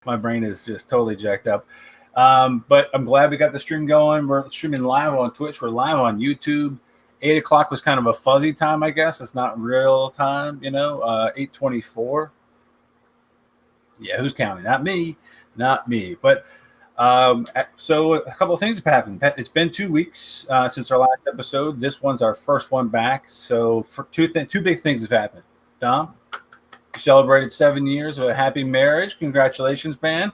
My brain is just totally jacked up. But I'm glad we got the stream going. We're streaming live on Twitch. We're live on YouTube. 8 o'clock was kind of a fuzzy time, I guess. It's not real time, 8:24. Yeah, who's counting? Not me, not me. But so a couple of things have happened. It's been 2 weeks since our last episode. This one's our first one back. So for two big things have happened. Dom, you celebrated 7 years of a happy marriage. Congratulations, man.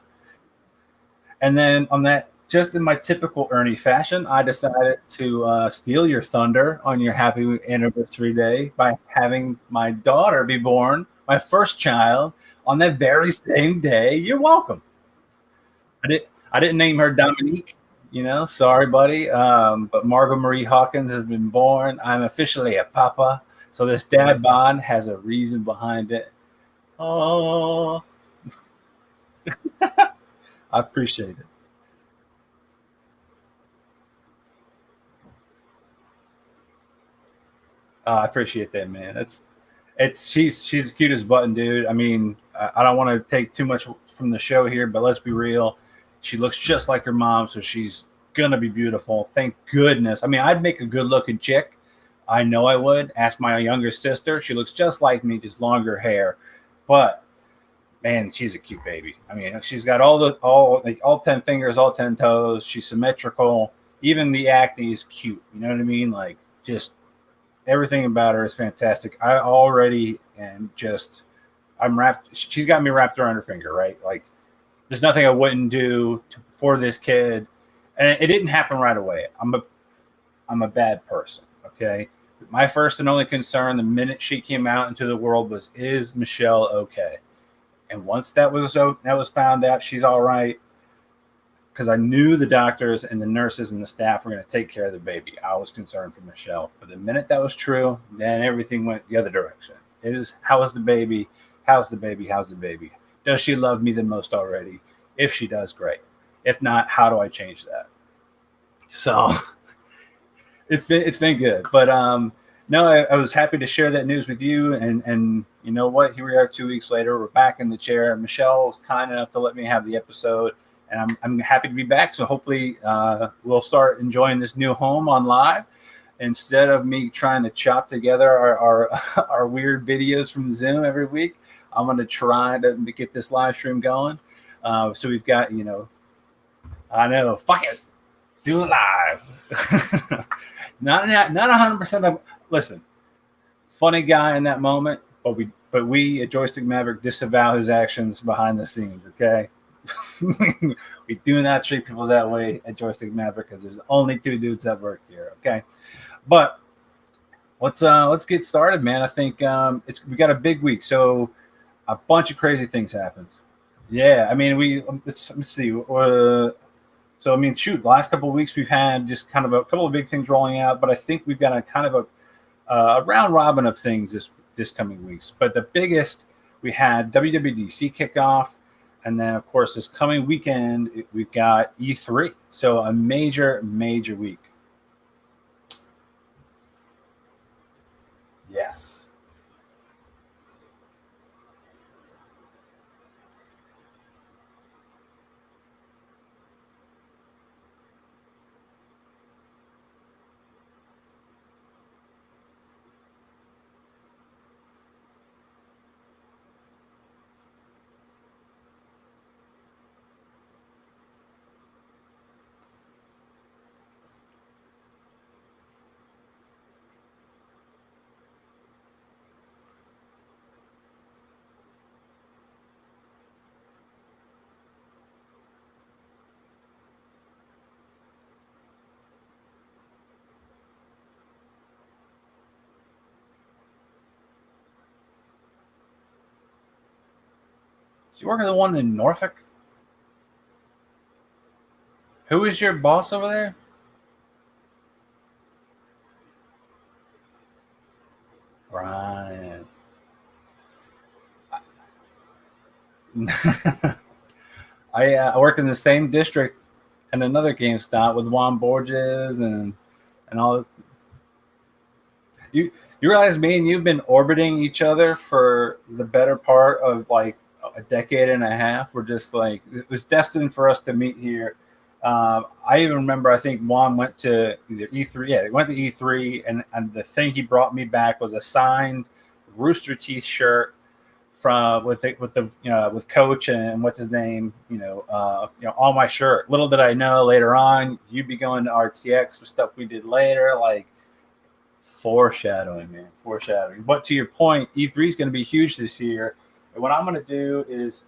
And then on that, just in my typical Ernie fashion, I decided to steal your thunder on your happy anniversary day by having my daughter be born, my first child, on that very same day. You're welcome. I didn't name her Dominique. Sorry, buddy. But Margot Marie Hawkins has been born. I'm officially a papa. So this dad bod has a reason behind it. Oh, I appreciate it. I appreciate that, man. She's cute as button, dude. I mean, I don't want to take too much from the show here, but let's be real. She looks just like her mom, so she's gonna be beautiful. Thank goodness. I mean, I'd make a good looking chick. I know I would. Ask my younger sister. She looks just like me, just longer hair. But man, she's a cute baby. I mean, she's got all 10 fingers, all 10 toes. She's symmetrical. Even the acne is cute. You know what I mean? Like just everything about her is fantastic. I already am just I'm wrapped. She's got me wrapped around her finger, right? Like there's nothing I wouldn't do for this kid, and it didn't happen right away. I'm a bad person. Okay, my first and only concern the minute she came out into the world was, is Michelle okay? And once that was found out, she's all right. Because I knew the doctors and the nurses and the staff were going to take care of the baby. I was concerned for Michelle. But the minute that was true, then everything went the other direction. It is, how is the baby? How's the baby? How's the baby? Does she love me the most already? If she does, great. If not, how do I change that? So it's been good. But no, I was happy to share that news with you. And you know what? Here we are 2 weeks later. We're back in the chair. Michelle was kind enough to let me have the episode, and I'm happy to be back. So hopefully we'll start enjoying this new home on live instead of me trying to chop together our weird videos from Zoom every week. I'm going to try to get this live stream going. So we've got, I know, fuck it, do it live. not 100% of, listen, funny guy in that moment, but we at Joystick Maverick disavow his actions behind the scenes, okay? We do not treat people that way at Joystick Maverick because there's only two dudes that work here, okay? But let's get started, man. I think we got a big week, so a bunch of crazy things happens. Yeah, I mean let's see. So I mean, shoot, the last couple of weeks we've had just kind of a couple of big things rolling out, but I think we've got a kind of a round robin of things this coming weeks. But the biggest, we had WWDC kickoff, and then of course this coming weekend we've got E3. So a major week. Yes. You working the one in Norfolk? Who is your boss over there? Ryan. I worked in the same district in another GameStop with Juan Borges and all. You realize me and you've been orbiting each other for the better part of like a decade and a half. We're just like, it was destined for us to meet here. I even remember, I think Juan went to either E3. Yeah, he went to E3, and the thing he brought me back was a signed Rooster Teeth shirt from with Coach and what's his name, on my shirt. Little did I know later on you'd be going to RTX for stuff we did later, like foreshadowing, man, foreshadowing. But to your point, E3 is going to be huge this year. And what I'm going to do is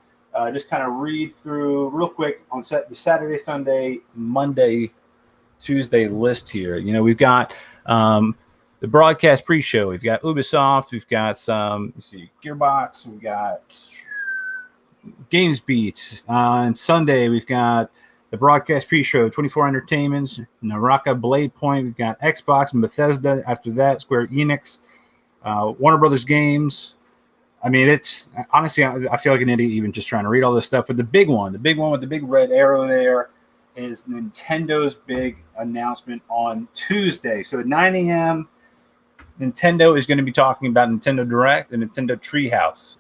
just kind of read through real quick on the Saturday, Sunday, Monday, Tuesday list here. We've got the broadcast pre-show. We've got Ubisoft. We've got some, Gearbox. We've got Games Beat. On Sunday, we've got the broadcast pre-show, 24 Entertainments, Naraka Blade Point. We've got Xbox and Bethesda. After that, Square Enix, Warner Brothers Games. I mean, it's honestly, I feel like an idiot even just trying to read all this stuff. But the big one with the big red arrow there is Nintendo's big announcement on Tuesday. So at 9 a.m., Nintendo is going to be talking about Nintendo Direct and Nintendo Treehouse.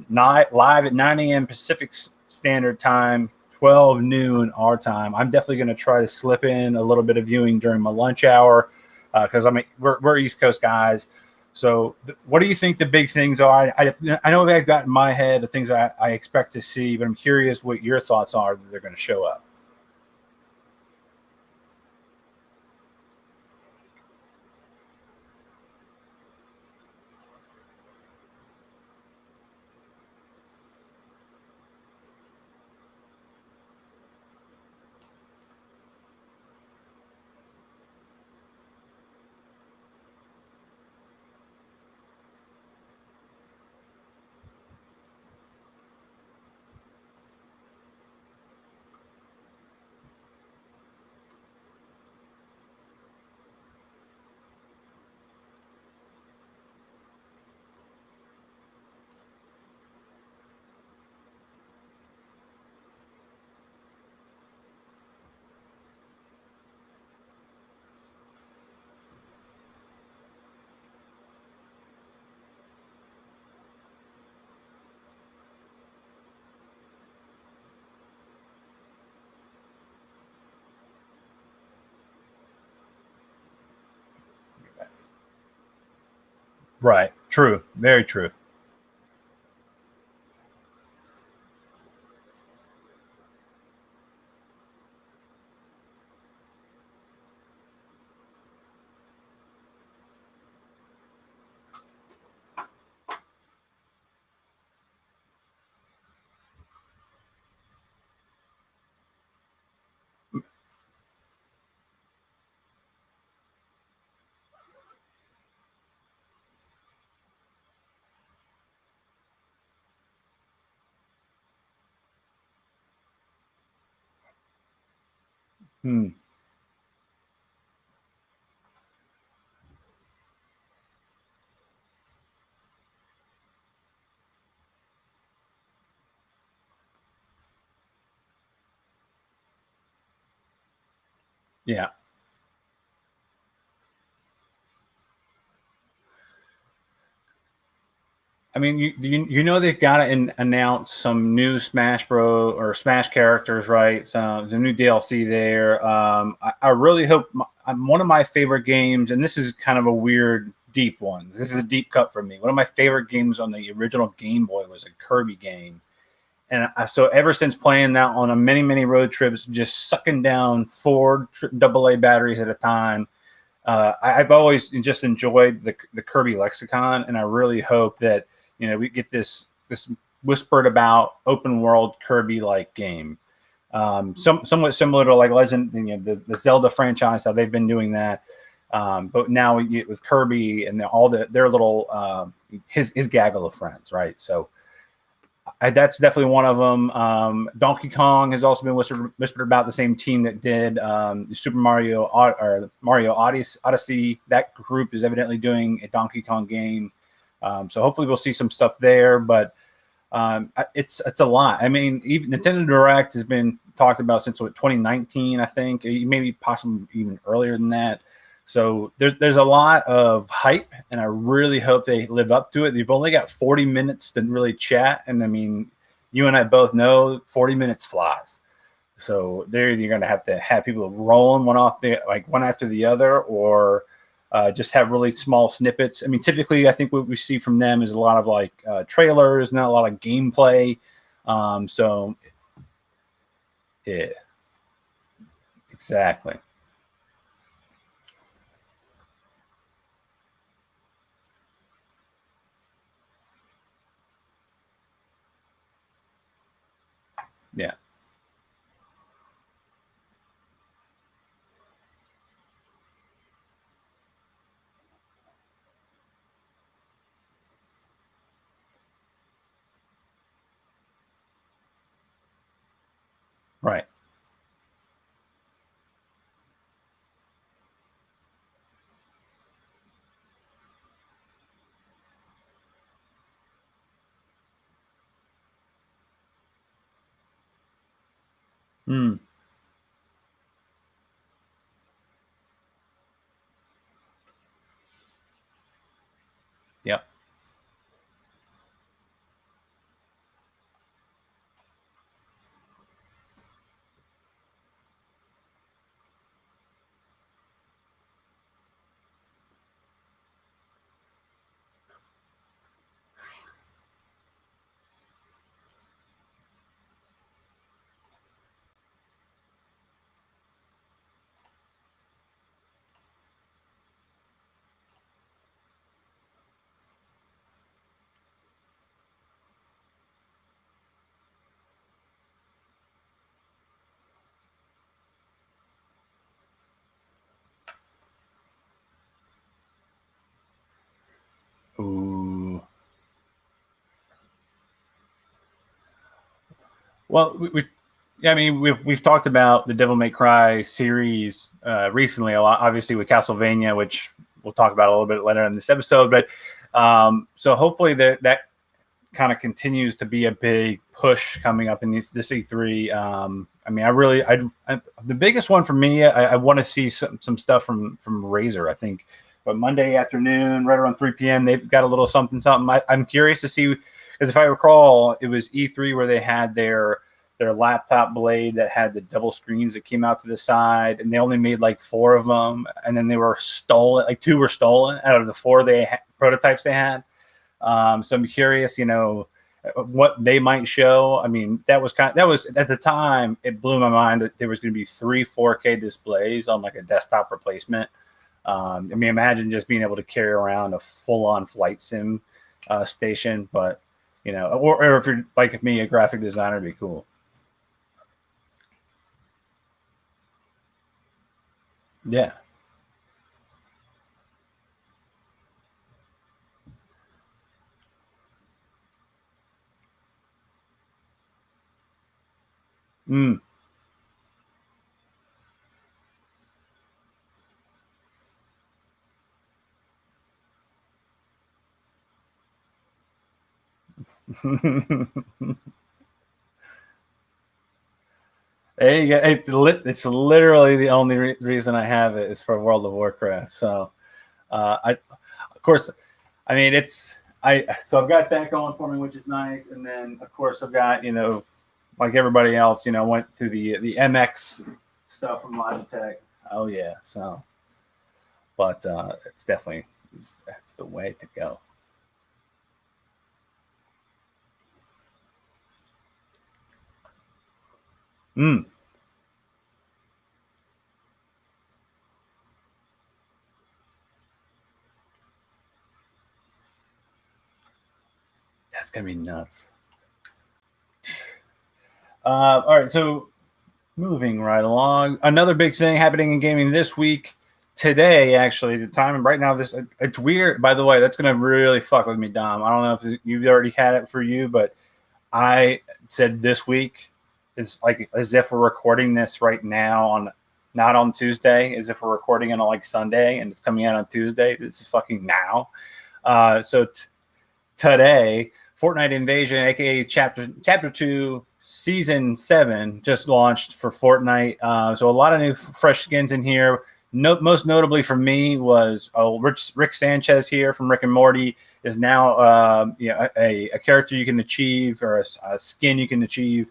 Live at 9 a.m. Pacific Standard Time, 12 noon our time. I'm definitely going to try to slip in a little bit of viewing during my lunch hour because we're East Coast guys. So what do you think the big things are? I know I've got in my head the things I expect to see, but I'm curious what your thoughts are that they're going to show up. Right. True. Very true. Hmm. Yeah. I mean, they've got to announce some new Smash Bro or Smash characters, right? Some the new DLC there. I really hope. One of my favorite games, and this is kind of a weird, deep one. This is a deep cut for me. One of my favorite games on the original Game Boy was a Kirby game, and so ever since playing that on a many road trips, just sucking down four AA batteries at a time. I've always just enjoyed the Kirby lexicon, and I really hope that we get this whispered about open world Kirby like game, somewhat similar to like Legend, the Zelda franchise, how they've been doing that, but now with Kirby and all their little his gaggle of friends, right? So that's definitely one of them. Donkey Kong has also been whispered about, the same team that did Super Mario or Mario Odyssey. That group is evidently doing a Donkey Kong game. So hopefully we'll see some stuff there. But it's a lot. I mean, even Nintendo Direct has been talked about since 2019, I think, maybe possibly even earlier than that. So there's a lot of hype, and I really hope they live up to it. They've only got 40 minutes to really chat, and I mean, you and I both know 40 minutes flies. So there you're going to have people rolling one after the other, or just have really small snippets. I mean, typically, I think what we see from them is a lot of like trailers, not a lot of gameplay. So, yeah, exactly. Yeah. Right. Mm. Yep. Ooh. Well, yeah, I mean, we've talked about the Devil May Cry series recently a lot, obviously with Castlevania, which we'll talk about a little bit later in this episode. But so hopefully that kind of continues to be a big push coming up in this E3. I mean, the biggest one for me, I want to see some stuff from Razer. I think, but Monday afternoon, right around 3 p.m., they've got a little something. I'm curious to see, because if I recall, it was E3 where they had their laptop blade that had the double screens that came out to the side, and they only made like 4 of them, and then they were stolen. Like 2 were stolen out of the 4 prototypes they had. So I'm curious, what they might show. I mean, that was at the time, it blew my mind that there was going to be 3 4K displays on like a desktop replacement. I mean, imagine just being able to carry around a full-on flight sim station, but or if you're like me, a graphic designer, would be cool. Yeah. Mm. There you go. It's literally the only reason I have it is for World of Warcraft. So, of course, I mean, so I've got that going for me, which is nice. And then, of course, I've got, like everybody else, went through the MX stuff from Logitech. Oh, yeah. So, but it's definitely, it's the way to go. Mm. That's going to be nuts. All right. So, moving right along, another big thing happening in gaming this week. Today, actually, the time right now, it's weird. By the way, that's gonna really fuck with me, Dom. I don't know if you've already had it for you, but I said this week is like as if we're recording this right now on not on Tuesday, as if we're recording it on like Sunday and it's coming out on Tuesday. This is fucking now. So today, Fortnite Invasion, aka Chapter 2, Season 7, just launched for Fortnite. So a lot of new fresh skins in here. most notably for me was Rick Sanchez here from Rick and Morty is now a character you can achieve, or a skin you can achieve.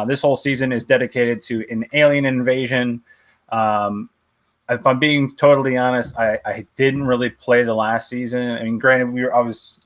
This whole season is dedicated to an alien invasion. If I'm being totally honest, I didn't really play the last season. I mean, granted, I was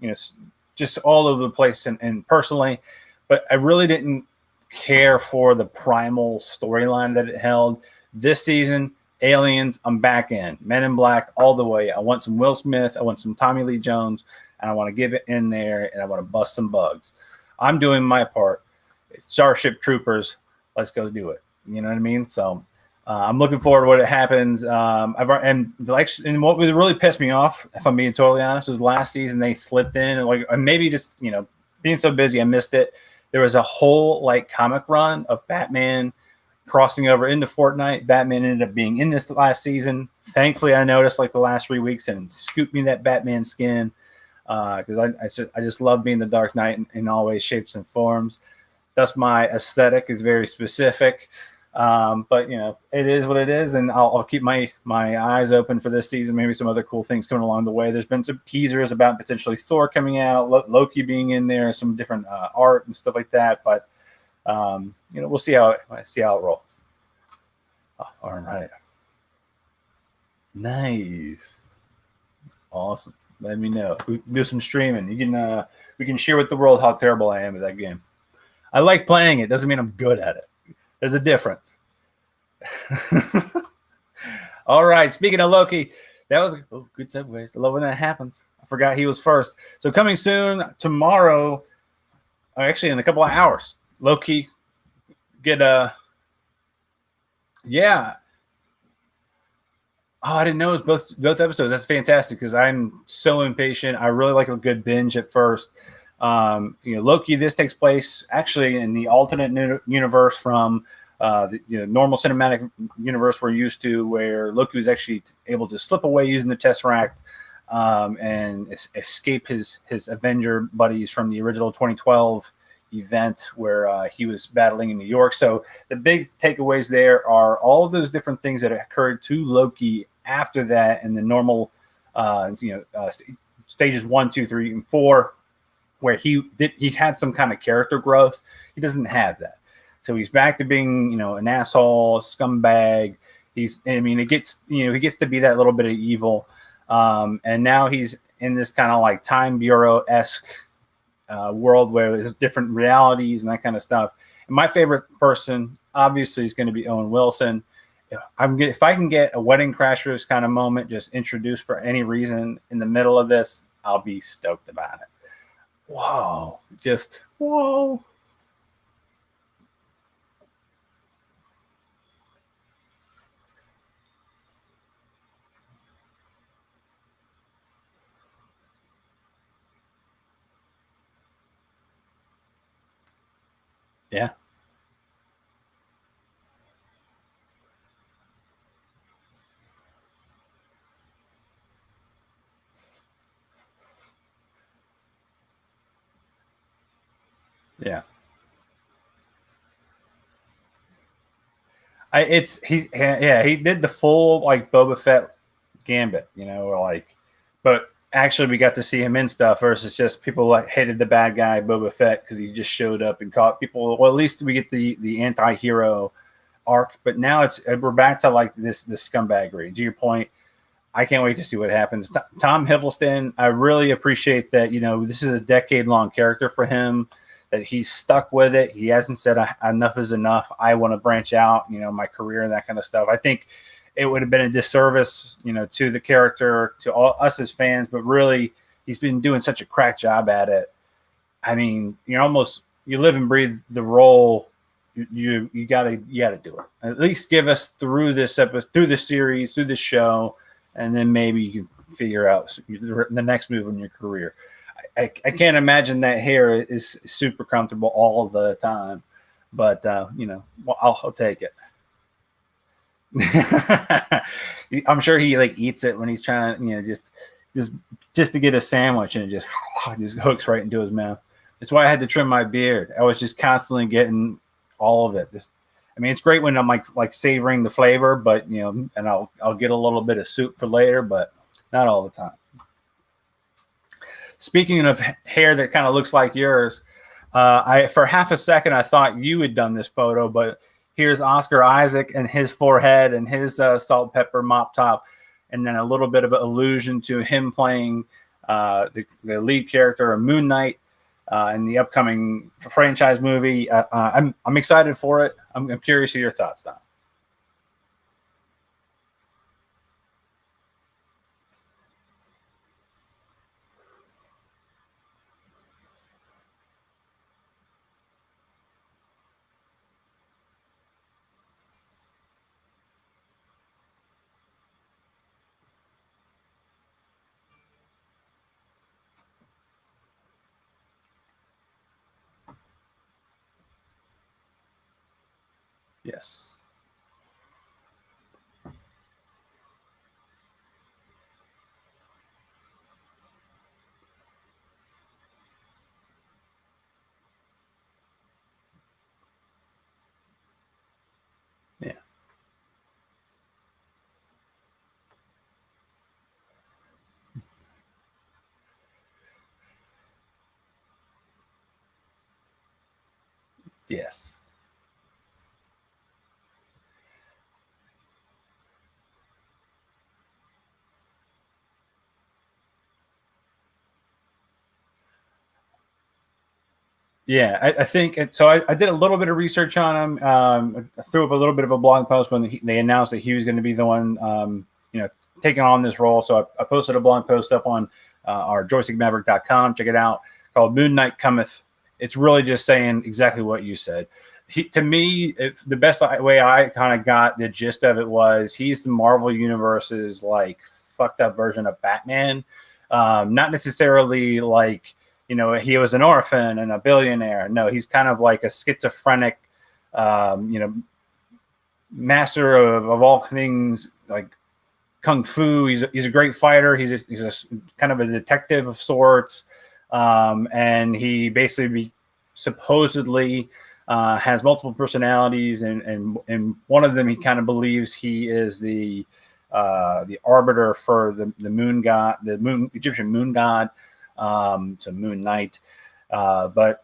just all over the place and personally, but I really didn't care for the primal storyline that it held. This season, Aliens, I'm back in. Men in Black all the way. I want some Will Smith. I want some Tommy Lee Jones, and I want to give it in there, and I want to bust some bugs. I'm doing my part. It's Starship Troopers. Let's go do it. You know what I mean? So I'm looking forward to what it happens. And what really pissed me off, if I'm being totally honest, was last season they slipped in and maybe just being so busy I missed it. There was a whole comic run of Batman crossing over into Fortnite. Batman ended up being in this last season. Thankfully, I noticed the last 3 weeks and scooped me that Batman skin because I just love being the Dark Knight in all ways, shapes, and forms. Thus, my aesthetic is very specific. But it is what it is, and I'll keep my eyes open for this season. Maybe some other cool things coming along the way. There's been some teasers about potentially Thor coming out, Loki being in there, some different art and stuff like that. But we'll see how it rolls. Oh, all right, nice, awesome. Let me know. We can do some streaming. We can share with the world how terrible I am at that game. I like playing it. Doesn't mean I'm good at it. There's a difference. All right. Speaking of Loki, that was good segues. I love when that happens. I forgot he was first. So coming soon tomorrow, or actually in a couple of hours, Loki get yeah. Oh, I didn't know it was both episodes. That's fantastic because I'm so impatient. I really like a good binge at first. Loki, this takes place actually in the alternate universe from the normal cinematic universe we're used to, where Loki was actually able to slip away using the Tesseract and escape his Avenger buddies from the original 2012 event where he was battling in New York. So the big takeaways there are all of those different things that occurred to Loki after that in the normal stages 1, 2, 3, and 4. Where he had some kind of character growth. He doesn't have that. So he's back to being, an asshole, scumbag. He gets to be that little bit of evil. And now he's in this kind of Time Bureau-esque world where there's different realities and that kind of stuff. And my favorite person, obviously, is going to be Owen Wilson. If I can get a Wedding Crashers kind of moment just introduced for any reason in the middle of this, I'll be stoked about it. Whoa, just whoa. Yeah. Yeah. He did the full Boba Fett gambit, but actually we got to see him in stuff versus just people hated the bad guy Boba Fett because he just showed up and caught people. Well, at least we get the anti-hero arc, but now we're back to this scumbaggery. To your point, I can't wait to see what happens. Tom Hiddleston, I really appreciate that. This is a decade-long character for him. That he's stuck with it. He hasn't said enough is enough. I want to branch out, my career and that kind of stuff. I think it would have been a disservice, to the character, to all us as fans, but really he's been doing such a crack job at it. I mean, you live and breathe the role. You gotta do it. At least give us through this episode, through this series, through this show, and then maybe you can figure out the next move in your career. I can't imagine that hair is super comfortable all the time, but I'll take it. I'm sure he eats it when he's trying, just to get a sandwich, and it just hooks right into his mouth. That's why I had to trim my beard. I was just constantly getting all of it. I mean, it's great when I'm like savoring the flavor, but and I'll get a little bit of soup for later, but not all the time. Speaking of hair that kind of looks like yours, I for half a second I thought you had done this photo, but here's Oscar Isaac and his forehead and his salt pepper mop top, and then a little bit of an allusion to him playing the lead character of Moon Knight in the upcoming franchise movie. I'm excited for it. I'm curious of your thoughts, Don. Yes. Yeah. Yes. Yeah, I think so. I did a little bit of research on him. I threw up a little bit of a blog post when they announced that he was going to be the one, taking on this role. So I posted a blog post up on our joystickmaverick.com. Check it out, called Moon Knight Cometh. It's really just saying exactly what you said. To me, the best way I kind of got the gist of it was he's the Marvel Universe's like fucked up version of Batman. Not necessarily like, he was an orphan and a billionaire. No, he's kind of like a schizophrenic, master of all things like kung fu. He's a great fighter. He's a kind of a detective of sorts, and he basically supposedly has multiple personalities, and one of them he kind of believes he is the arbiter for the moon god, the Egyptian moon god. So Moon Knight, but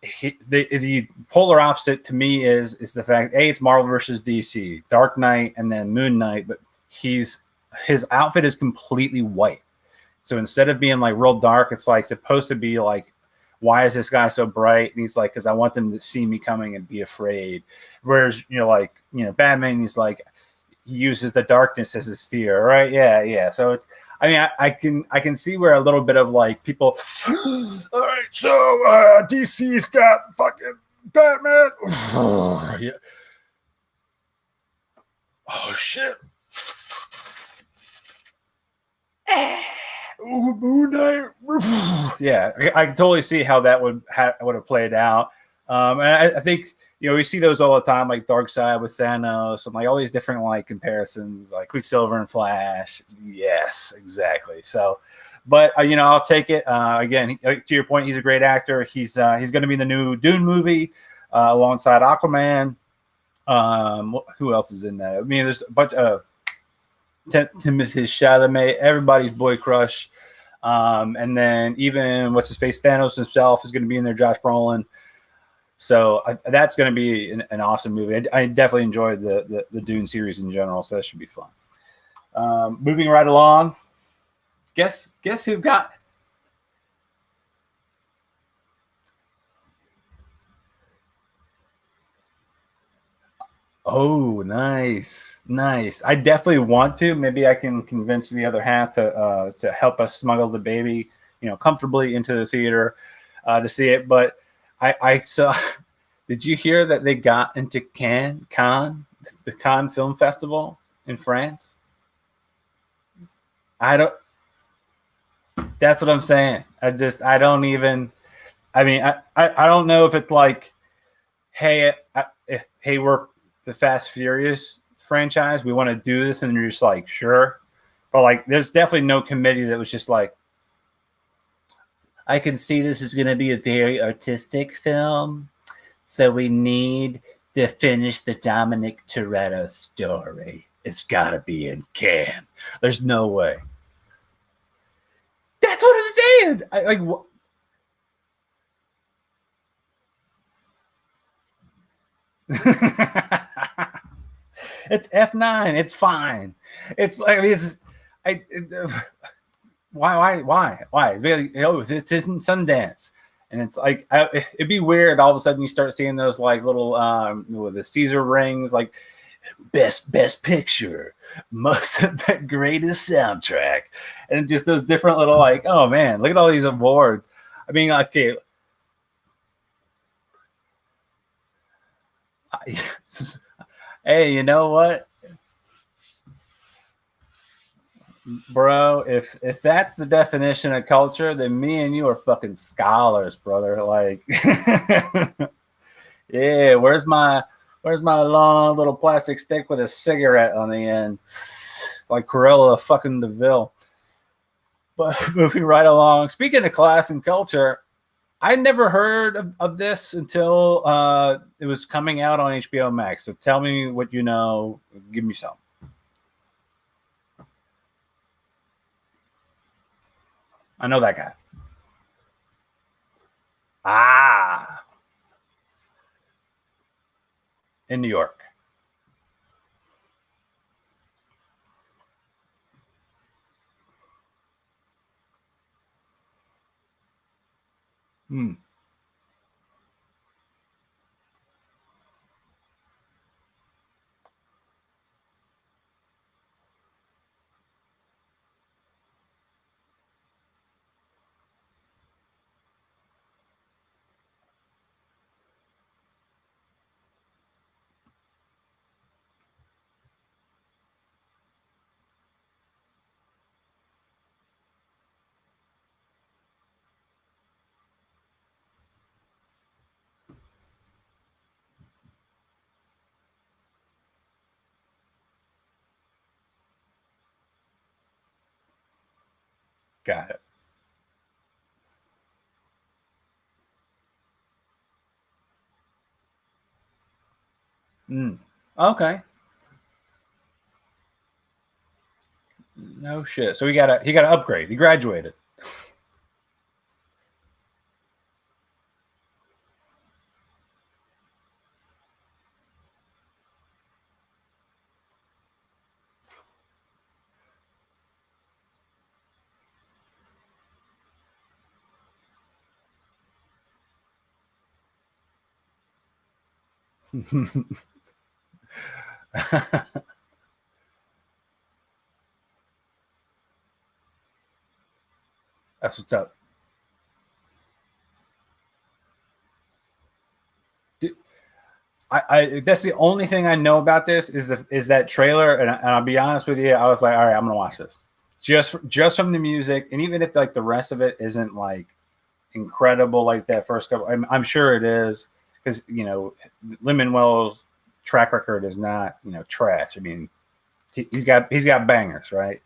the polar opposite to me is the fact it's Marvel versus DC, Dark Knight, and then Moon Knight, but his outfit is completely white. So instead of being like real dark, it's like supposed to be like, why is this guy so bright? And he's like, because I want them to see me coming and be afraid. Whereas Batman, he's like, he uses the darkness as his fear, right? Yeah. So it's. I mean, I can see where a little bit of like people. All right, so DC's got fucking Batman. Yeah. Oh shit. Ooh, Moon Knight. Yeah, I can totally see how that would have played out. And I think we see those all the time, like Darkseid with Thanos, and like all these different like comparisons, like Quicksilver and Flash. Yes, exactly. So, but I'll take it. Again, to your point, he's a great actor. He's going to be in the new Dune movie alongside Aquaman. Who else is in that? I mean, there's a bunch of Timothée Chalamet, everybody's boy crush. And then even what's his face, Thanos himself is going to be in there. Josh Brolin. So that's going to be an awesome movie. I definitely enjoyed the Dune series in general, so that should be fun. Moving right along. Guess who got? Oh, nice. I definitely want to. Maybe I can convince the other half to help us smuggle the baby, comfortably into the theater to see it. But I saw. Did you hear that they got into Cannes, the Cannes Film Festival in France? I don't. That's what I'm saying. I don't even. I mean, I don't know if it's like, hey, we're the Fast Furious franchise. We want to do this, and you're just like, sure. But like, there's definitely no committee that was just like, I can see this is going to be a very artistic film, so we need To finish the Dominic Toretto story, it's got to be in Cannes. There's no way. That's what I'm saying. It's F9. It's fine. It's like it's I. It, why? It's in Sundance, and it's like it'd be weird. All of a sudden, you start seeing those like little the Caesar rings, like best picture, most the greatest soundtrack, and just those different little like, oh man, look at all these awards. I mean, okay. Hey, you know what, bro? If that's the definition of culture, then me and you are fucking scholars, brother. Like, yeah, where's my long little plastic stick with a cigarette on the end, like Cruella fucking DeVille. But moving right along. Speaking of class and culture, I never heard of this until it was coming out on HBO Max. So tell me what you know. Give me some. I know that guy. Ah, in New York. Hmm. Got it. Hmm. Okay. No shit. So he got to upgrade. He graduated. That's what's up. I that's the only thing I know about this is that trailer, and I'll be honest with you, I was like, all right, I'm gonna watch this just from the music, and even if like the rest of it isn't like incredible like that first couple, I'm sure it is because Lin-Manuel's track record is not trash. I mean, he's got bangers, right?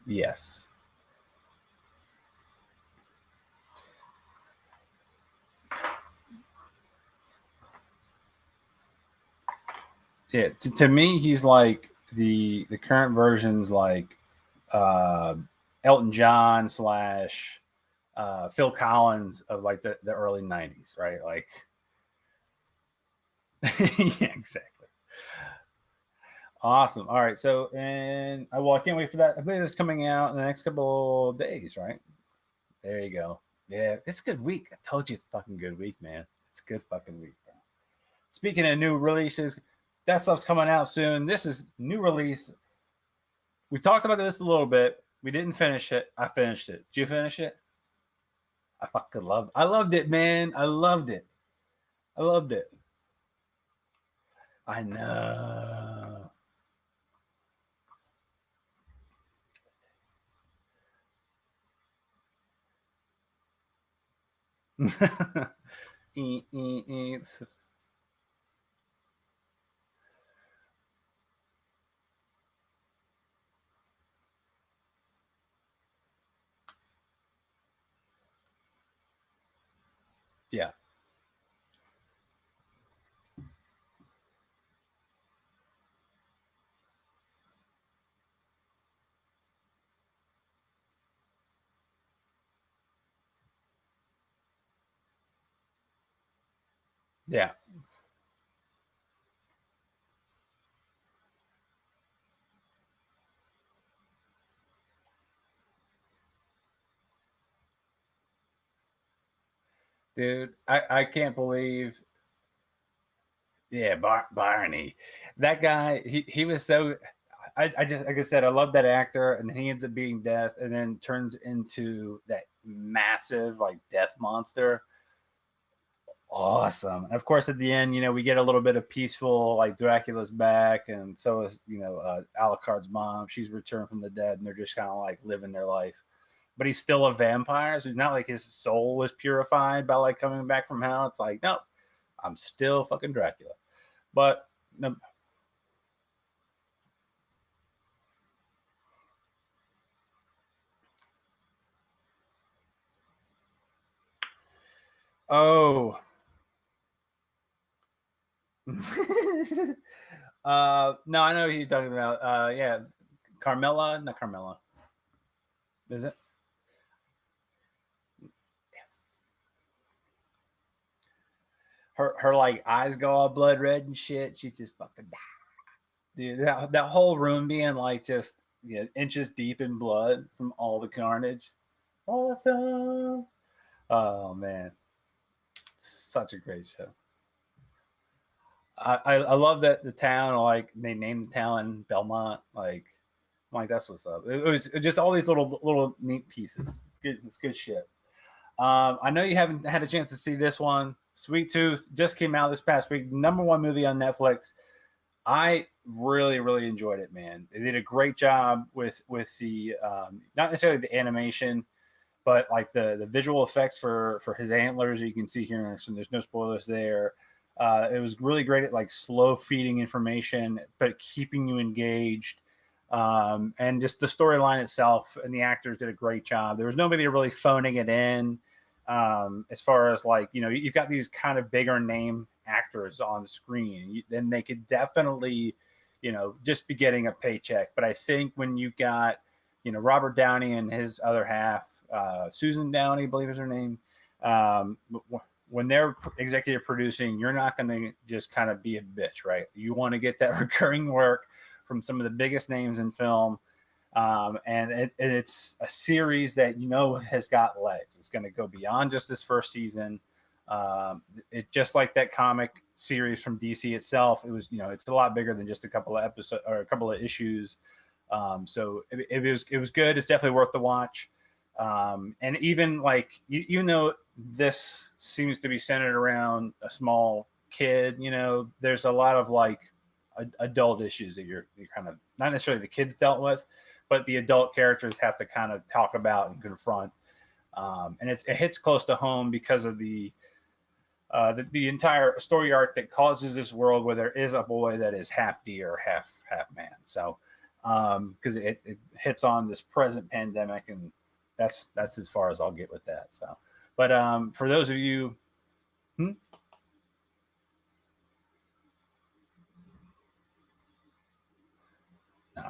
Yes. Yeah. To me, he's like the current version's like uh, Elton John slash Phil Collins of like the early '90s, right? Like, yeah, exactly. Awesome. All right. So, and well, I can't wait for that. I believe it's coming out in the next couple of days, right? There you go. Yeah, it's a good week. I told you it's a fucking good week, man. It's a good fucking week, bro. Speaking of new releases, that stuff's coming out soon. This is new release. We talked about this a little bit. We didn't finish it. I finished it. Did you finish it? I fucking loved. I loved it, man. I loved it. I loved it. I know. It's, yeah. Yeah. Dude, I can't believe. Yeah, Barney. That guy, he was so. I just, like I said, I love that actor, and he ends up being death, and then turns into that massive like death monster. Awesome. And of course, at the end, we get a little bit of peaceful, like Dracula's back, and so is Alucard's mom. She's returned from the dead, and they're just kind of like living their life. But he's still a vampire, so it's not like his soul was purified by like coming back from hell. It's like, no, I'm still fucking Dracula. But no, oh, no, I know who you're talking about. Yeah, Carmela, not Carmela. Is it? Yes. Her like eyes go all blood red and shit. She's just fucking dude. That whole room being like just inches deep in blood from all the carnage. Awesome. Oh man, such a great show. I love that the town, like they named the town Belmont. Like, I'm like that's what's up. It was just all these little neat pieces. Good, it's good shit. I know you haven't had a chance to see this one. Sweet Tooth just came out this past week. #1 movie on Netflix. I really, really enjoyed it, man. They did a great job with the not necessarily the animation, but like the visual effects for his antlers. You can see here, so there's no spoilers there. It was really great at like slow feeding information, but keeping you engaged. And just the storyline itself and the actors did a great job. There was nobody really phoning it in. As far as like, you've got these kind of bigger name actors on screen, then they could definitely, just be getting a paycheck. But I think when you got, Robert Downey and his other half, Susan Downey, I believe is her name, when they're executive producing, you're not going to just kind of be a bitch, right? You want to get that recurring work from some of the biggest names in film. And it's a series that has got legs. It's going to go beyond just this first season. It just like that comic series from DC itself. It was, it's a lot bigger than just a couple of episodes or a couple of issues. So it was good. It's definitely worth the watch. And even like, even though this seems to be centered around a small kid, there's a lot of like adult issues that you're kind of not necessarily the kids dealt with, but the adult characters have to kind of talk about and confront. And it hits close to home because of the entire story arc that causes this world where there is a boy that is half deer, half man. So because it hits on this present pandemic, and that's as far as I'll get with that. So, but for those of you, no,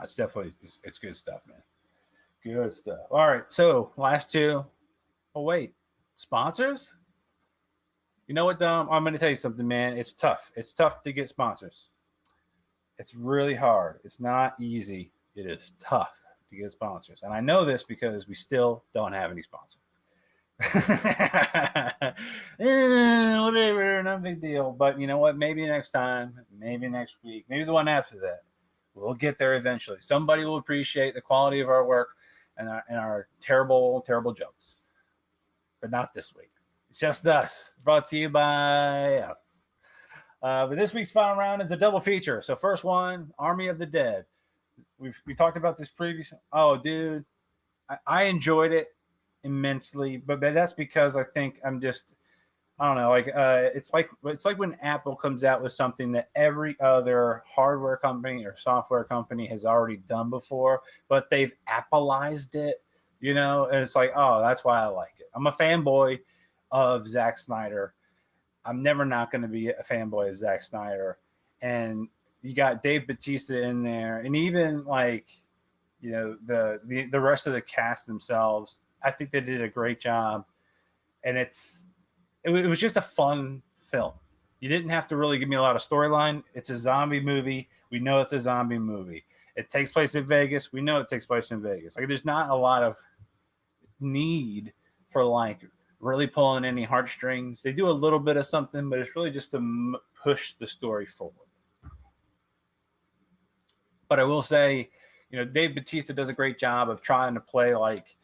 it's definitely it's good stuff, man. Good stuff. All right, so last two. Oh wait, sponsors? You know what, Dom? I'm going to tell you something, man. It's tough. It's tough to get sponsors. It's really hard. It's not easy. It is tough to get sponsors, and I know this because we still don't have any sponsors. Whatever, no big deal. But you know what? Maybe next time, maybe next week, maybe the one after that, we'll get there eventually. Somebody will appreciate the quality of our work and our terrible, terrible jokes. But not this week. It's just us. Brought to you by us. But this week's final round is a double feature. So first one, Army of the Dead. We talked about this previously. Oh, dude, I enjoyed it immensely, but that's because I think I don't know, like it's like when Apple comes out with something that every other hardware company or software company has already done before, but they've Appleized it, and it's like, oh, that's why I like it. I'm a fanboy of Zack Snyder. I'm never not going to be a fanboy of Zack Snyder. And you got Dave Bautista in there, and even like, the rest of the cast themselves. I think they did a great job, and it was just a fun film. You didn't have to really give me a lot of storyline. It's a zombie movie. We know it's a zombie movie. It takes place in Vegas. We know it takes place in Vegas. Like, there's not a lot of need for like really pulling any heartstrings. They do a little bit of something, but it's really just to push the story forward. But I will say, Dave Bautista does a great job of trying to play like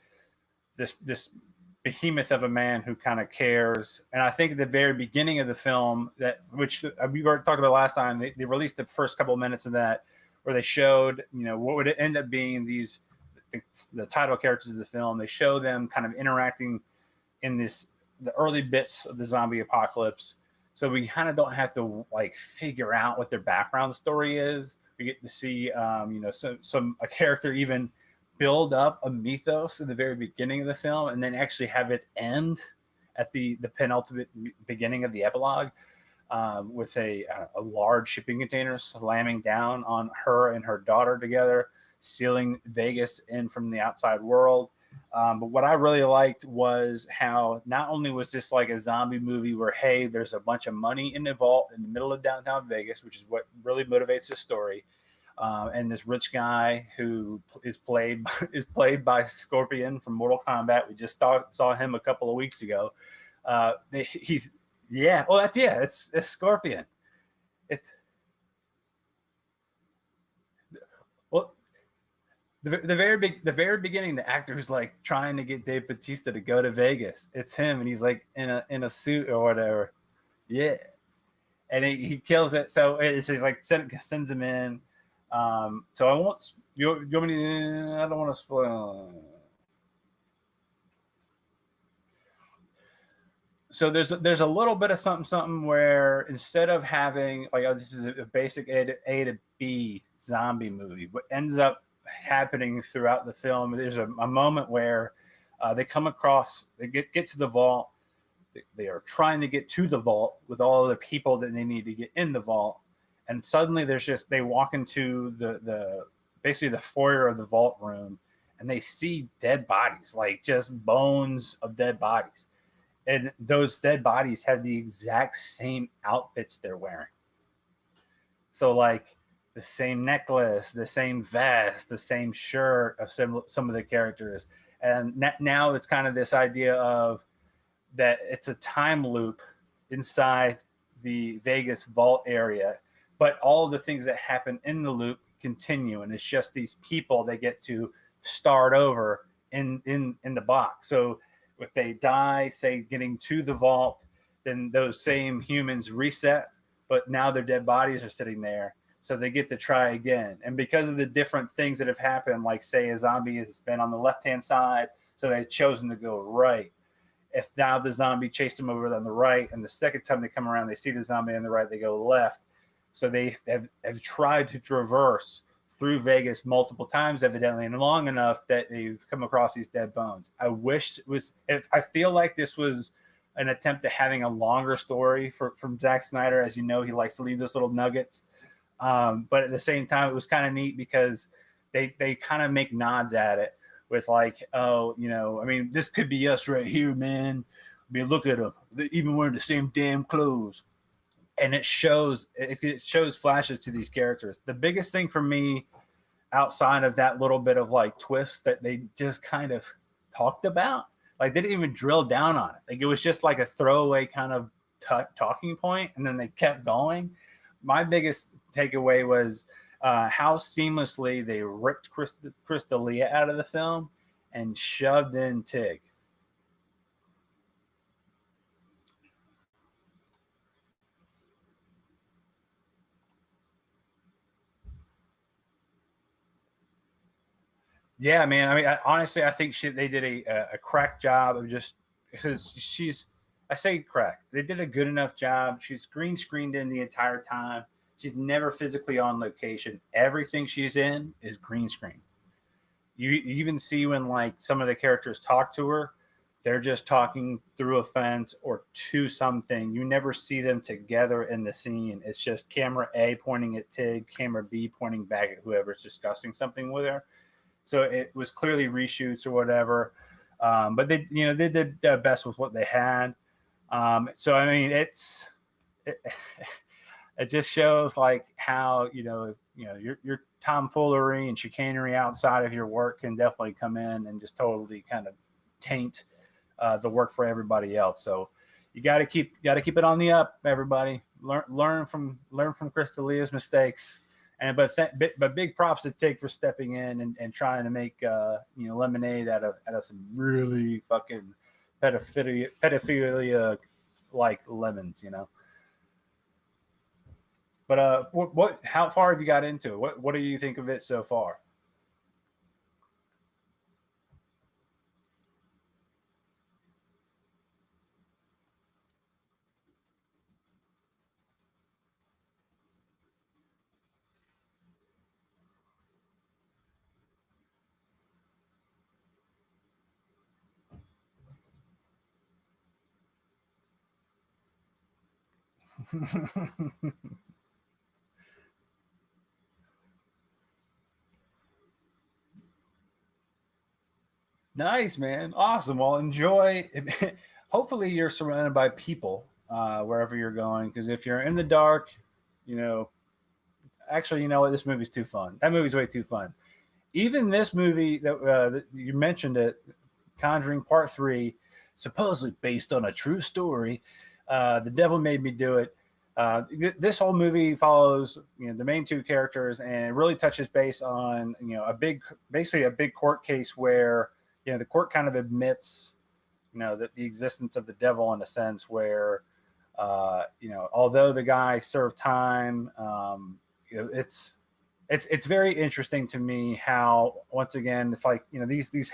this behemoth of a man who kind of cares. And I think at the very beginning of the film, which we were talking about last time, they released the first couple of minutes of that, where they showed, what would end up being the title characters of the film. They show them kind of interacting in the early bits of the zombie apocalypse. So we kind of don't have to like figure out what their background story is. We get to see, a character even build up a mythos in the very beginning of the film, and then actually have it end at the penultimate beginning of the epilogue, with a large shipping container slamming down on her and her daughter together, sealing Vegas in from the outside world. But what I really liked was how not only was this like a zombie movie where, hey, there's a bunch of money in the vault in the middle of downtown Vegas, which is what really motivates the story. And this rich guy who is played by Scorpion from Mortal Kombat. We just saw him a couple of weeks ago. It's Scorpion. It's well, the very beginning, the actor who's like trying to get Dave Bautista to go to Vegas. It's him, and he's like in a suit or whatever. Yeah, and he kills it. So he's like sends him in. So I won't. You want me to? I don't want to spoil. So there's a little bit of something where instead of having like, oh, this is a basic A to B zombie movie, what ends up happening throughout the film, there's a moment where they come across, they get to the vault. They are trying to get to the vault with all the people that they need to get in the vault. And suddenly they walk into the basically the foyer of the vault room, and they see dead bodies, like just bones of dead bodies. And those dead bodies have the exact same outfits they're wearing. So like the same necklace, the same vest, the same shirt of some of the characters. And now it's kind of this idea of that it's a time loop inside the Vegas vault area, but all the things that happen in the loop continue, and it's just these people that get to start over in the box. So if they die, say getting to the vault, then those same humans reset, but now their dead bodies are sitting there, so they get to try again. And because of the different things that have happened, like say a zombie has been on the left-hand side, so they've chosen to go right. If now the zombie chased them over on the right, and the second time they come around, they see the zombie on the right, they go left. So they have tried to traverse through Vegas multiple times, evidently, and long enough that they've come across these dead bones. I feel like this was an attempt at having a longer story from Zack Snyder. As you know, he likes to leave those little nuggets. But at the same time, it was kind of neat because they kind of make nods at it with like, oh, I mean, this could be us right here, man. I mean, look at them. They're even wearing the same damn clothes. And it shows flashes to these characters. The biggest thing for me, outside of that little bit of like twist that they just kind of talked about, like they didn't even drill down on it. Like it was just like a throwaway kind of talking point, and then they kept going. My biggest takeaway was how seamlessly they ripped Chris D'Elia out of the film and shoved in Tig. Yeah, man. I mean, honestly, I think they did a crack job of just because I say crack. They did a good enough job. She's green screened in the entire time. She's never physically on location. Everything she's in is green screen. You even see when like some of the characters talk to her, they're just talking through a fence or to something. You never see them together in the scene. It's just camera A pointing at Tig, camera B pointing back at whoever's discussing something with her. So it was clearly reshoots or whatever, but they did their best with what they had. So I mean, it's it just shows like how your tomfoolery and chicanery outside of your work can definitely come in and just totally kind of taint the work for everybody else. So you got to keep it on the up, everybody. Learn from Chris D'Elia's mistakes. And but big props to take for stepping in and trying to make lemonade out of some really fucking pedophilia like lemons, But how far have you got into it? What do you think of it so far? Nice, man. Awesome. Well, enjoy. Hopefully, you're surrounded by people wherever you're going. Because if you're in the dark, you know, actually, you know what? This movie's too fun. That movie's way too fun. Even this movie that you mentioned it, Conjuring Part 3, supposedly based on a true story. The Devil Made Me Do It. This whole movie follows the main two characters and really touches base on basically a big court case where the court kind of admits that the existence of the devil in a sense where although the guy served time, it's very interesting to me how once again it's like these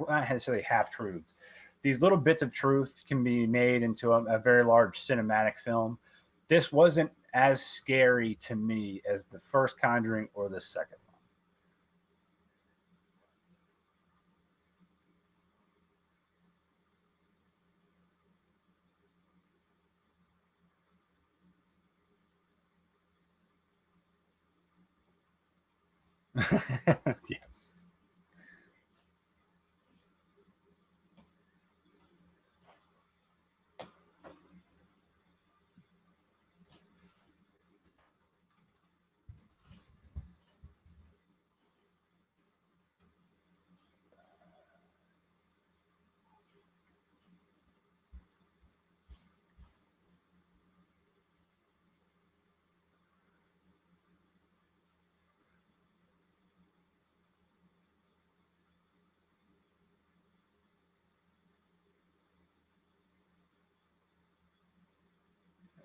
not necessarily half truths. These little bits of truth can be made into a very large cinematic film. This wasn't as scary to me as the first Conjuring or the second one. Yes.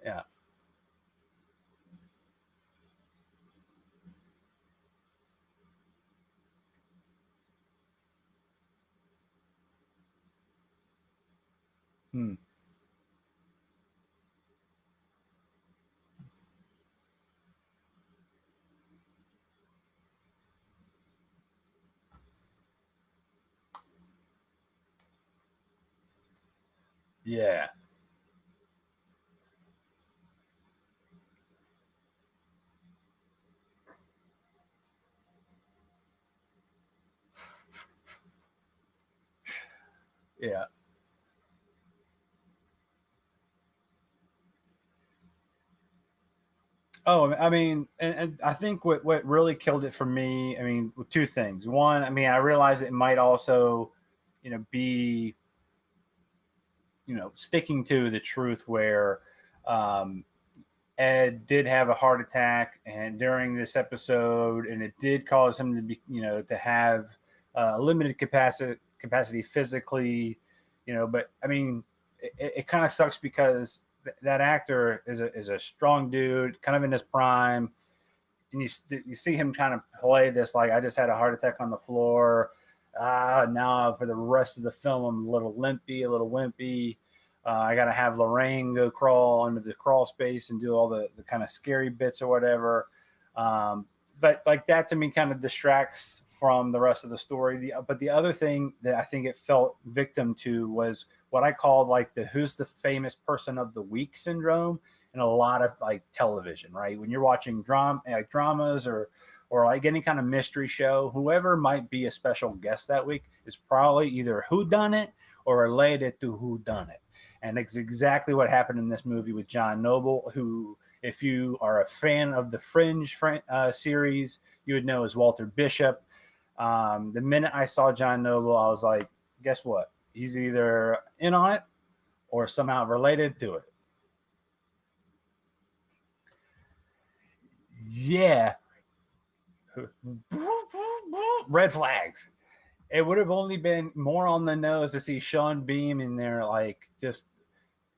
Yeah. Hmm. Yeah. Yeah. Oh, I mean, and I think what really killed it for me, I mean, two things. One, I mean, I realized it might also, be, sticking to the truth where um, Ed did have a heart attack, and during this episode, and it did cause him to be, to have limited capacity physically, But I mean, it kind of sucks because that actor is a strong dude, kind of in his prime, and you see him kind of play this like I just had a heart attack on the floor. Now for the rest of the film, I'm a little limpy, a little wimpy. I got to have Lorraine go crawl under the crawl space and do all the kind of scary bits or whatever. But like that to me kind of distracts from the rest of the story. But the other thing that I think it felt victim to was what I called like the who's the famous person of the week syndrome in a lot of like television, right? When you're watching dramas or like any kind of mystery show, whoever might be a special guest that week is probably either who done it or related to who done it. And it's exactly what happened in this movie with John Noble, who, if you are a fan of the Fringe series, you would know as Walter Bishop. The minute I saw John Noble, I was like, guess what? He's either in on it or somehow related to it. Yeah. Red flags. It would have only been more on the nose to see Sean Bean in there, like just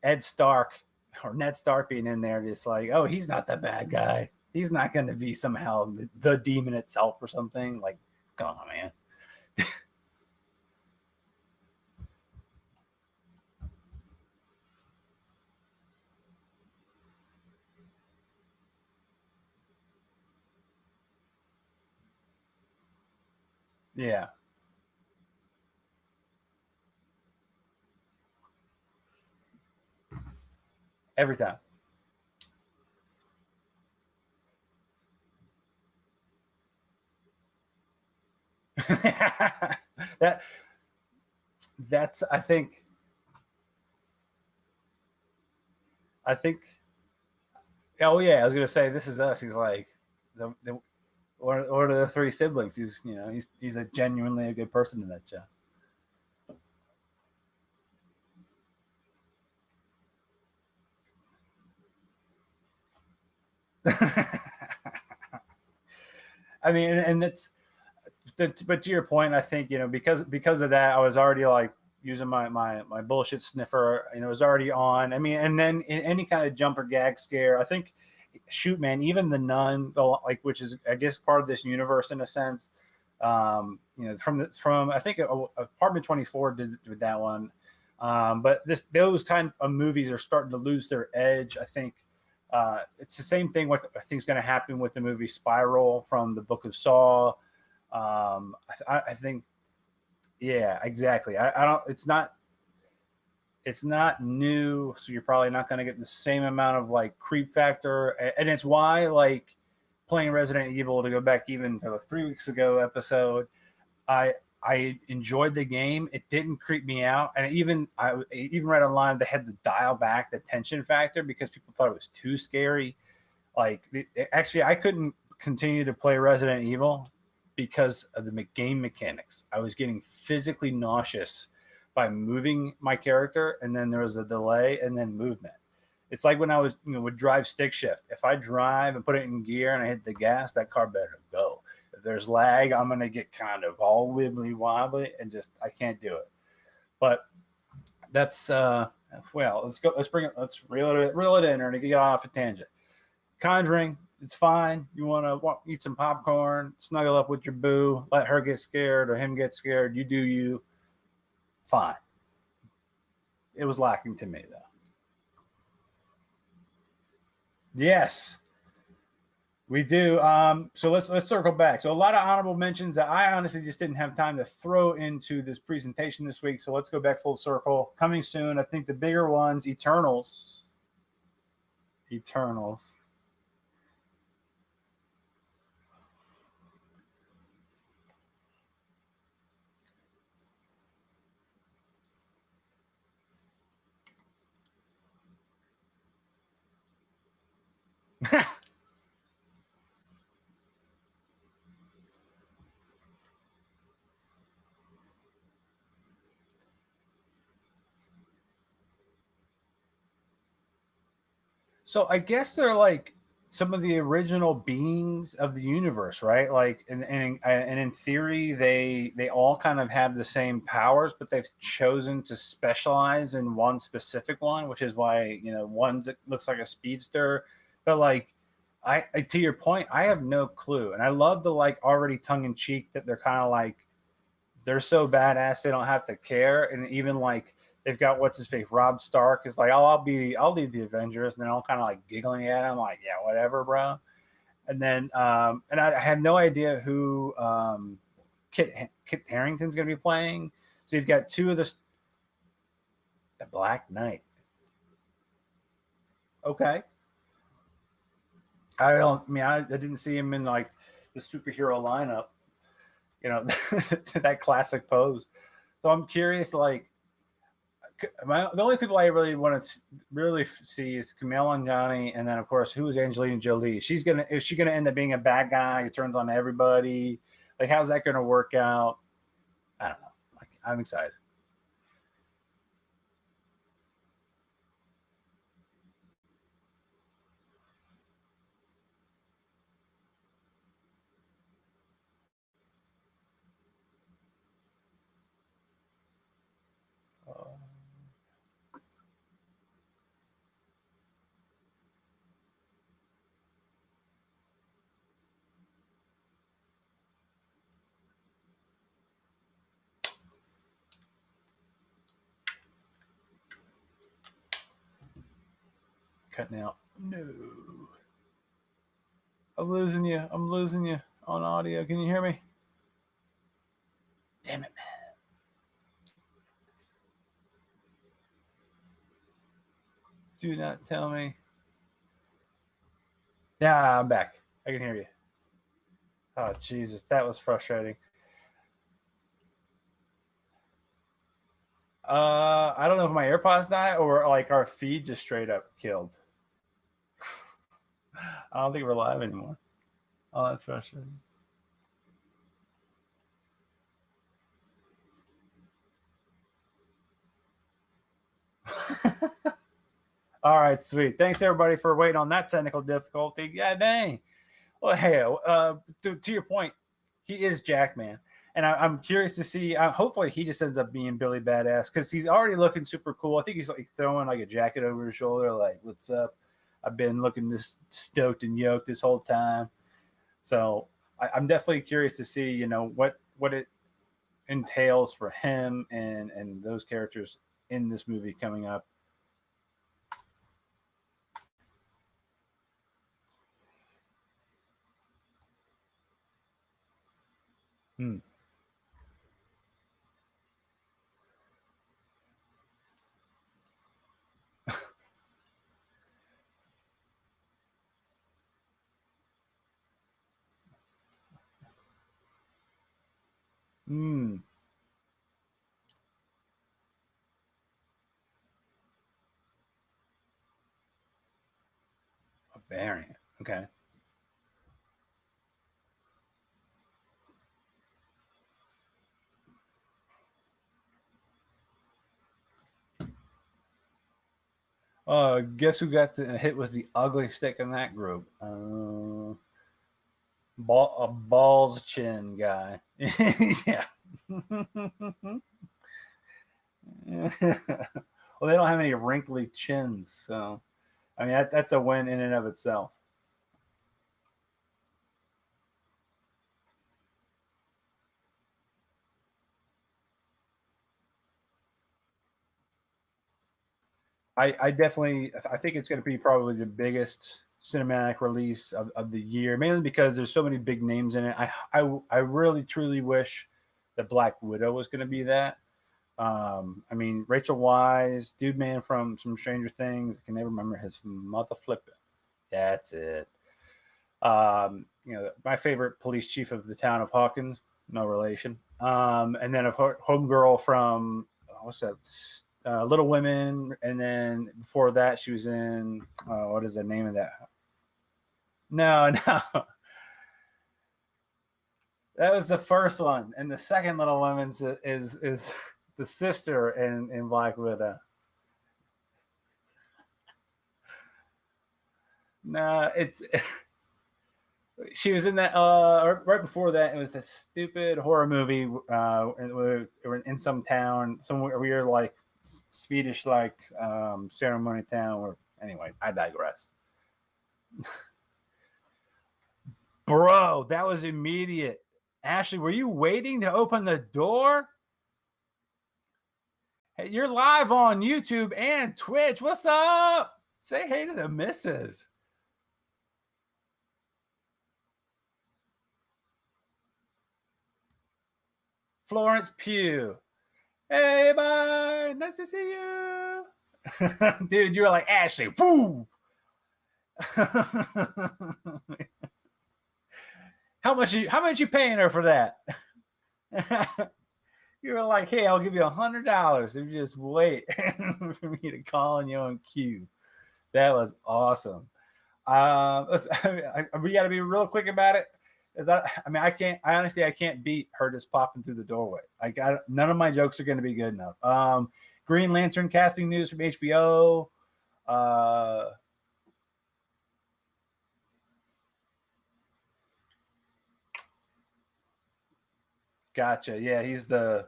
Ed Stark or Ned Stark being in there, just like, oh, he's not the bad guy. He's not going to be somehow the demon itself or something. Like, come on, man. Yeah. Every time. that that's I think oh yeah, I was gonna say This Is Us. He's like the or the three siblings. He's a genuinely a good person in that show. I mean, and it's but to your point, I think because of that, I was already like using my bullshit sniffer. It was already on. I mean, and then in any kind of jumper gag scare, I think, shoot, man, even the Nun, like, which is I guess part of this universe in a sense. From I think Apartment 24 did that one. But those kind of movies are starting to lose their edge. I think it's the same thing. What I think is going to happen with the movie Spiral from the Book of Saw. I think, yeah, exactly. I don't. It's not new, so you're probably not going to get the same amount of like creep factor, and it's why, like, playing Resident Evil, to go back even to the 3 weeks ago episode, I enjoyed the game. It didn't creep me out, and I even read online they had to dial back the tension factor because people thought it was too scary. Like, actually, I couldn't continue to play Resident Evil because of the game mechanics. I was getting physically nauseous by moving my character, and then there was a delay, and then movement. It's like when I would drive stick shift. If I drive and put it in gear and I hit the gas, that car better go. If there's lag, I'm gonna get kind of all wibbly wobbly and just I can't do it. But that's well, let's go. Let's reel it in, or to get off a tangent. Conjuring, it's fine. You want to eat some popcorn, snuggle up with your boo, let her get scared or him get scared. You do you. Fine. It was lacking to me though. Yes, we do. So let's circle back. So a lot of honorable mentions that I honestly just didn't have time to throw into this presentation this week. So let's go back full circle. Coming soon, I think the bigger ones: Eternals. Eternals. So I guess they're like some of the original beings of the universe, right? Like, and in theory, they all kind of have the same powers, but they've chosen to specialize in one specific one, which is why one that looks like a speedster. But like, to your point, I have no clue, and I love the like already tongue in cheek that they're kind of like they're so badass they don't have to care, and even like they've got what's his face, Rob Stark is like, oh, I'll lead the Avengers, and they're all kind of like giggling at him, like, yeah, whatever, bro. And then and I have no idea who Kit Harrington's going to be playing. So you've got two of the Black Knight. Okay, I don't. I mean, I didn't see him in like the superhero lineup. That classic pose. So I'm curious, like, the only people I really want to really see is Kumail Nanjiani, and then of course who is Angelina Jolie? Is she gonna end up being a bad guy who turns on everybody? Like, how's that gonna work out? I don't know. Like, I'm excited. Cutting out. No. I'm losing you. I'm losing you on audio. Can you hear me? Damn it, man. Do not tell me. Yeah, I'm back. I can hear you. Oh, Jesus. That was frustrating. I don't know if my AirPods died or like our feed just straight up killed. I don't think we're live anymore. Oh, that's frustrating. All right, sweet. Thanks everybody for waiting on that technical difficulty. Yeah, dang. Well, hey, to your point, he is Jackman, and I'm curious to see. Hopefully, he just ends up being Billy Badass because he's already looking super cool. I think he's like throwing like a jacket over his shoulder, like "What's up? I've been looking this stoked and yoked this whole time." So I'm definitely curious to see, you know, what it entails for him and those characters in this movie coming up. Hmm. Hmm. A variant. Okay. Guess who got hit with the ugly stick in that group? A balls chin guy. Yeah. Well, they don't have any wrinkly chins, so I mean that's a win in and of itself. I definitely I think it's going to be probably the biggest cinematic release of the year, mainly because there's so many big names in it. I really truly wish that Black Widow was going to be that. I mean, Rachel Wise, dude man from Stranger Things. I can never remember his mother flipping. That's it. You know, my favorite police chief of the town of Hawkins, no relation. And then a homegirl from what's that? Little Women, and then before that, she was in what is the name of that? No, no, that was the first one, and the second Little Women's is the sister in Black Widow. No, it's she was in that right before that. It was that stupid horror movie. We're in some town, somewhere weird like Swedish like ceremony town. Or anyway, I digress. Bro, that was immediate. Ashley, were you waiting to open the door? Hey, you're live on YouTube and Twitch. What's up? Say hey to the missus. Florence Pugh. Hey, bye. Nice to see you. Dude, you were like, Ashley, woo. How much you paying her for that? You were like, hey, I'll give you $100 if you just wait for me to call on you on cue. That was awesome. We got to be real quick about it. I can't. I honestly, I can't beat her just popping through the doorway. I got none of my jokes are going to be good enough. Green Lantern casting news from HBO. Gotcha. Yeah, he's like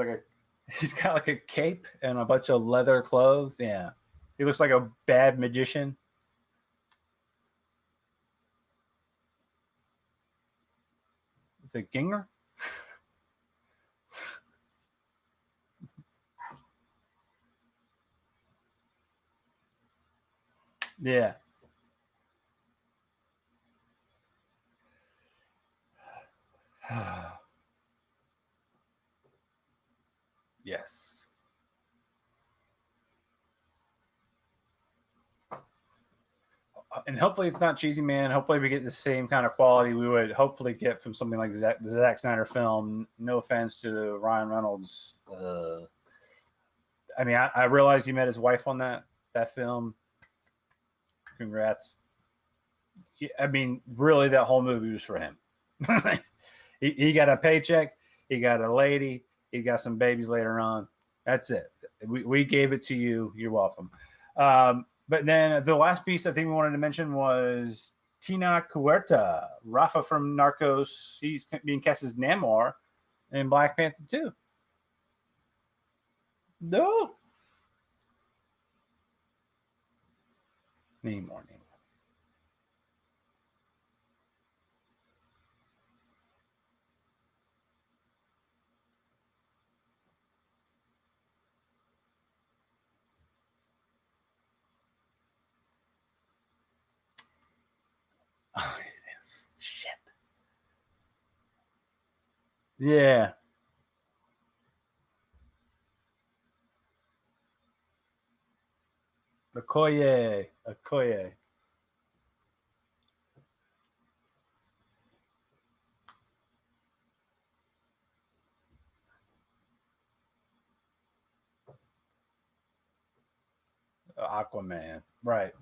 a he's got like a cape and a bunch of leather clothes. Yeah, he looks like a bad magician. It's a Ginger. Yeah. Yes. And hopefully it's not cheesy, man. Hopefully we get the same kind of quality we would hopefully get from something like the Zack Snyder film. No offense to Ryan Reynolds. I realize you met his wife on that film. Congrats. I mean, really, that whole movie was for him. he got a paycheck. He got a lady. He got some babies later on. That's it. We gave it to you. You're welcome. But then the last piece I think we wanted to mention was Tina Huerta, Rafa from Narcos. He's being cast as Namor in Black Panther 2. No. Namor. Oh, yes. Shit. Yeah. Okoye. Okoye. Aquaman. Right.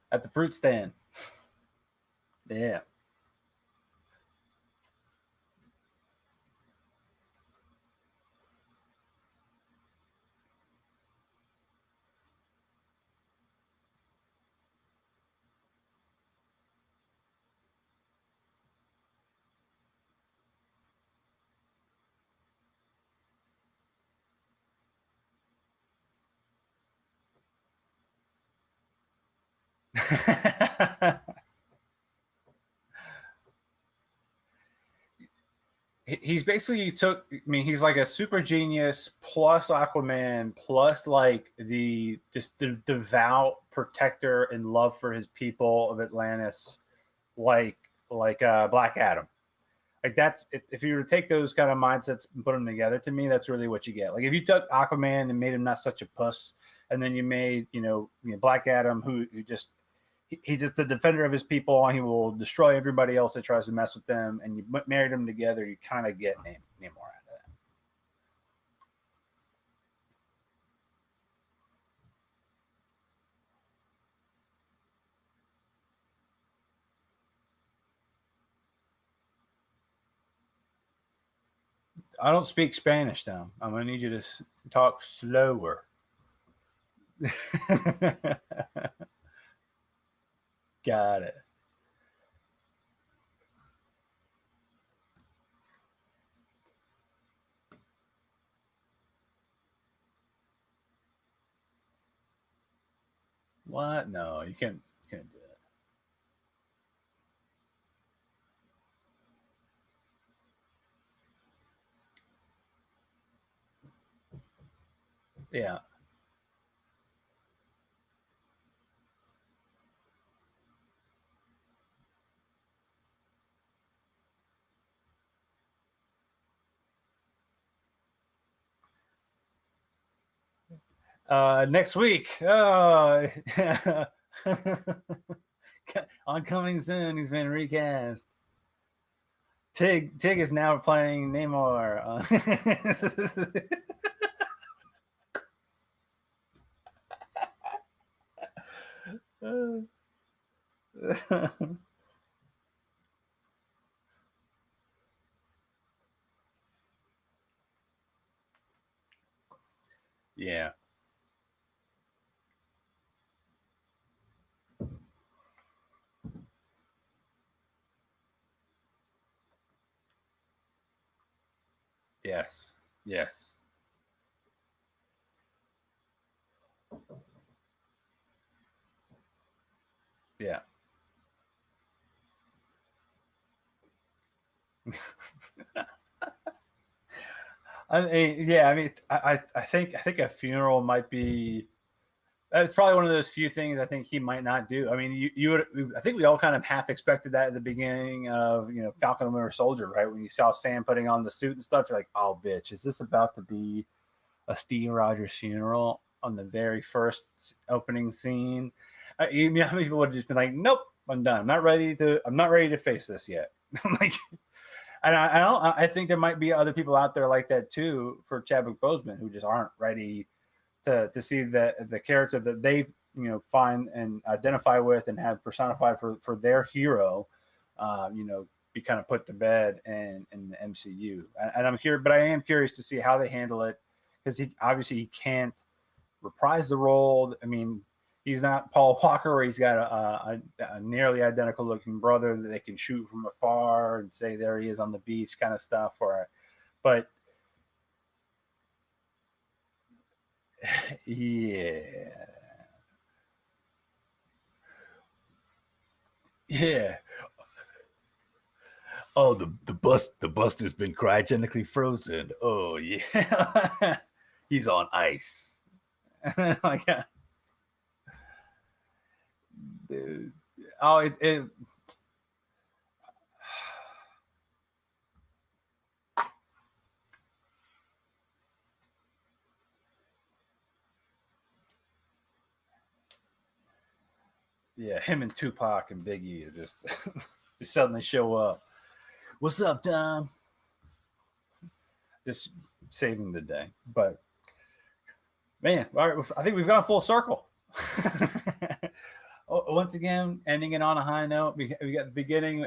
At the fruit stand. Yeah. He's basically took. I mean, he's like a super genius plus Aquaman plus like the just the devout protector and love for his people of Atlantis, like Black Adam. Like that's if you were to take those kind of mindsets and put them together, to me, that's really what you get. Like if you took Aquaman and made him not such a puss, and then you made Black Adam, who just he's just the defender of his people, and he will destroy everybody else that tries to mess with them, and you married them together, you kind of get Namor out of that. I don't speak Spanish now. I'm gonna need you to talk slower. Got it. What? No, you can't do that. Yeah. Next week. On coming soon, he's been recast. Tig is now playing Namor. Yeah. Yes. Yes. Yeah. I mean, yeah. I mean, I think a funeral might be. It's probably one of those few things I think he might not do. I mean, you would. I think we all kind of half expected that at the beginning of Falcon and Winter Soldier, right? When you saw Sam putting on the suit and stuff, you're like, oh, bitch, is this about to be a Steve Rogers funeral on the very first opening scene? You know how many people would have just been like, nope, I'm done. I'm not ready to face this yet. Like, and I think there might be other people out there like that too for Chadwick Boseman who just aren't ready to see the character that they find and identify with and have personified for their hero, be kind of put to bed in the MCU. And I'm curious, but I am curious to see how they handle it because he can't reprise the role. I mean, he's not Paul Walker, where he's got a nearly identical looking brother that they can shoot from afar and say there he is on the beach, kind of stuff. But yeah, yeah. Oh, the Buster's been cryogenically frozen. Oh yeah, he's on ice. Like, dude. Oh, it yeah, him and Tupac and Biggie are just just suddenly show up. What's up, Tom? Just saving the day. But man, all right, I think we've gone full circle. Once again, ending it on a high note. We got the beginning,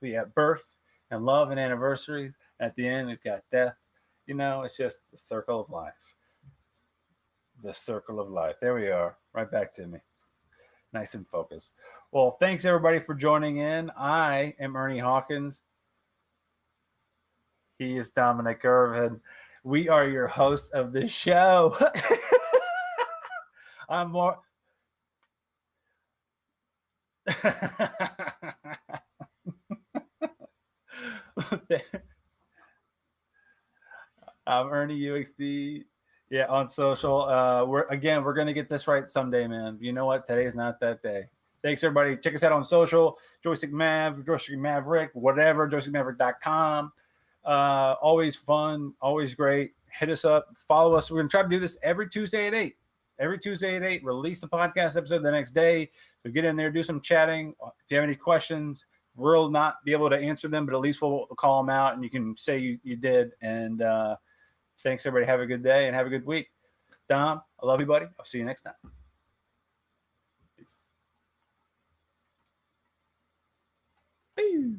we got birth and love and anniversaries. At the end, we've got death. It's just the circle of life. The circle of life. There we are. Right back to me. Nice and focused. Well, thanks everybody for joining in. I am Ernie Hawkins. He is Dominic Irvin. We are your hosts of the show. I'm more. I'm Ernie UXD. Yeah, on social. We're gonna get this right someday, man. You know what? Today's not that day. Thanks everybody. Check us out on social. Joystick Maverick, whatever. JoystickMaverick.com. Always fun, always great. Hit us up, follow us. We're gonna try to do this every Tuesday at 8. Every Tuesday at 8. Release the podcast episode the next day. So get in there, do some chatting. If you have any questions, we'll not be able to answer them, but at least we'll call them out, and you can say you did. And thanks everybody. Have a good day and have a good week. Dom, I love you, buddy. I'll see you next time. Peace. Pew.